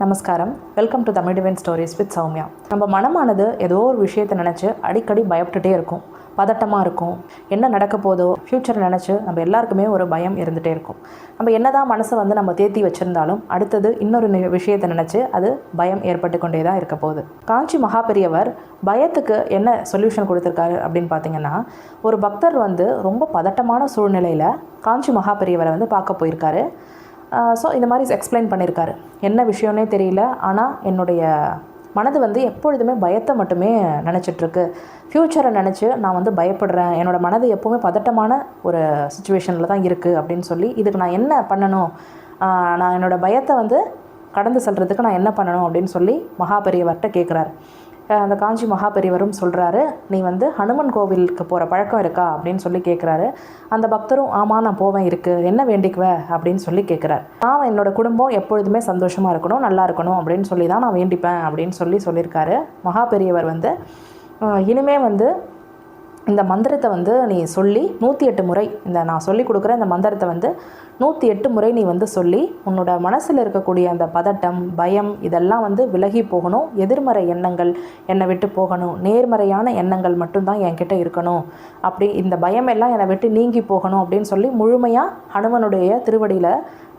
நமஸ்காரம். Welcome to Tamil divine stories with Soumya. நம்ம மனமானது ஏதோ ஒரு விஷயத்தை நினச்சி அடிக்கடி பயப்பட்டுகிட்டே இருக்கும், பதட்டமாக இருக்கும். என்ன நடக்க போதோ ஃப்யூச்சரை நினச்சி நம்ம எல்லாருக்குமே ஒரு பயம் இருந்துகிட்டே இருக்கும். நம்ம என்ன தான் மனசை நம்ம தேத்தி வச்சுருந்தாலும் அடுத்தது இன்னொரு விஷயத்தை நினச்சி அது பயம் ஏற்பட்டு கொண்டே தான் இருக்க போகுது. காஞ்சி மகா பெரியவர் பயத்துக்கு என்ன சொல்யூஷன் கொடுத்துருக்காரு அப்படின்னு பார்த்தீங்கன்னா, ஒரு பக்தர் ரொம்ப பதட்டமான சூழ்நிலையில் காஞ்சி மகா பெரியவரை பார்க்க போயிருக்காரு. ஸோ இந்த மாதிரி எக்ஸ்பிளைன் பண்ணியிருக்காரு. என்ன விஷயம்னே தெரியல, ஆனால் என்னுடைய மனது எப்பொழுதுமே பயத்தை மட்டுமே நினச்சிட்ருக்கு. ஃப்யூச்சரை நினச்சி நான் பயப்படுறேன். என்னோடய மனது எப்போவுமே பதட்டமான ஒரு சுச்சுவேஷனில் தான் இருக்குது அப்படின்னு சொல்லி, இதுக்கு நான் என்ன பண்ணணும், நான் என்னோடய பயத்தை கடந்து செல்கிறதுக்கு நான் என்ன பண்ணணும் அப்படின்னு சொல்லி மகா பெரியவர்கிட்ட கேட்குறாரு. அந்த காஞ்சி மகா பெரியவரும் சொல்கிறாரு, நீ ஹனுமன் கோவிலுக்கு போகிற பழக்கம் இருக்கா அப்படின்னு சொல்லி கேட்குறாரு. அந்த பக்தரும் ஆமாம் நான் போவேன், இருக்குது, என்ன வேண்டிக்குவேன் அப்படின்னு சொல்லி கேட்குறாரு. நான் என்னோடய குடும்பம் எப்பொழுதுமே சந்தோஷமாக இருக்கணும், நல்லா இருக்கணும் அப்படின்னு சொல்லி தான் நான் வேண்டிப்பேன் அப்படின்னு சொல்லியிருக்காரு. மகா பெரியவர் இனிமே இந்த மந்திரத்தை நீ சொல்லி 108 முறை, நான் சொல்லி கொடுக்குற இந்த மந்திரத்தை 108 முறை நீ சொல்லி உன்னோட மனசில் இருக்கக்கூடிய அந்த பதட்டம், பயம் இதெல்லாம் விலகி போகணும். எதிர்மறை எண்ணங்கள் என்னை விட்டு போகணும், நேர்மறையான எண்ணங்கள் மட்டும்தான் என்கிட்ட இருக்கணும், அப்படி இந்த பயம் எல்லாம் என்னை விட்டு நீங்கி போகணும் அப்படின்னு சொல்லி முழுமையாக ஹனுமனுடைய திருவடியில்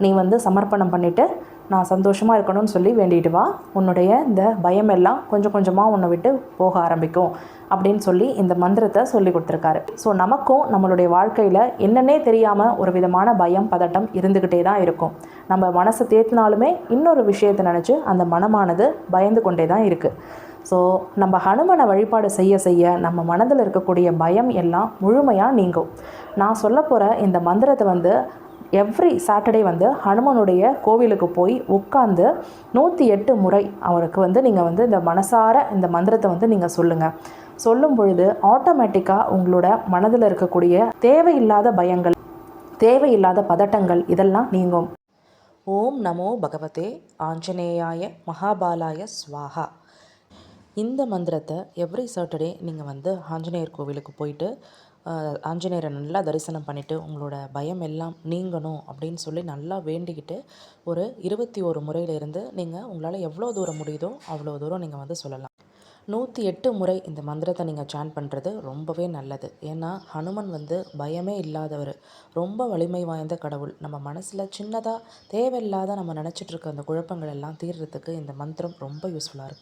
நீ சமர்ப்பணம் பண்ணிவிட்டு நான் சந்தோஷமாக இருக்கணும்னு சொல்லி வேண்டிட்டு வா. உன்னுடைய இந்த பயம் எல்லாம் கொஞ்சம் கொஞ்சமாக உன்னை விட்டு போக ஆரம்பிக்கும் அப்படின்னு சொல்லி இந்த மந்திரத்தை சொல்லி கொடுத்துருக்காரு. ஸோ நமக்கும் நம்மளுடைய வாழ்க்கையில் என்னன்னே தெரியாமல் ஒரு விதமான பயம், பதட்டம் இருந்துக்கிட்டே தான் இருக்கும். நம்ம மனசை தேத்தினாலுமே இன்னொரு விஷயத்தை நினச்சி அந்த மனமானது பயந்து கொண்டே தான் இருக்குது. ஸோ நம்ம ஹனுமனை வழிபாடு செய்ய செய்ய நம்ம மனதில் இருக்கக்கூடிய பயம் எல்லாம் முழுமையாக நீங்கும். நான் சொல்ல போகிற இந்த மந்திரத்தை எவ்ரி சாட்டர்டே ஹனுமனுடைய கோவிலுக்கு போய் உட்காந்து 108 முறை அவருக்கு நீங்கள் இந்த மனசார இந்த மந்திரத்தை நீங்கள் சொல்லுங்கள். சொல்லும் பொழுது ஆட்டோமேட்டிக்காக உங்களோட மனதில் இருக்கக்கூடிய தேவையில்லாத பயங்கள், தேவையில்லாத பதட்டங்கள் இதெல்லாம் நீங்கும். ஓம் நமோ பகவதே ஆஞ்சநேயாய மகாபாலாய ஸ்வாஹா. இந்த மந்திரத்தை எவ்ரி சாட்டர்டே நீங்கள் ஆஞ்சநேயர் கோவிலுக்கு போயிட்டு ஆஞ்சநேயரை நல்லா தரிசனம் பண்ணிவிட்டு உங்களோட பயம் எல்லாம் நீங்கணும் அப்படின்னு சொல்லி நல்லா வேண்டிக்கிட்டு ஒரு 21 முறையிலிருந்து நீங்கள் உங்களால் எவ்வளோ தூரம் முடியுதோ அவ்வளோ தூரம் நீங்கள் சொல்லலாம். 108 முறை இந்த மந்திரத்தை நீங்கள் சாண்ட் பண்ணுறது ரொம்பவே நல்லது. ஏன்னா ஹனுமன் பயமே இல்லாதவர், ரொம்ப வலிமை வாய்ந்த கடவுள். நம்ம மனசில் சின்னதாக தேவையில்லாத நம்ம நினச்சிட்ருக்க அந்த குழப்பங்கள் எல்லாம் தீர்றதுக்கு இந்த மந்திரம் ரொம்ப யூஸ்ஃபுல்லாக இருக்கும்.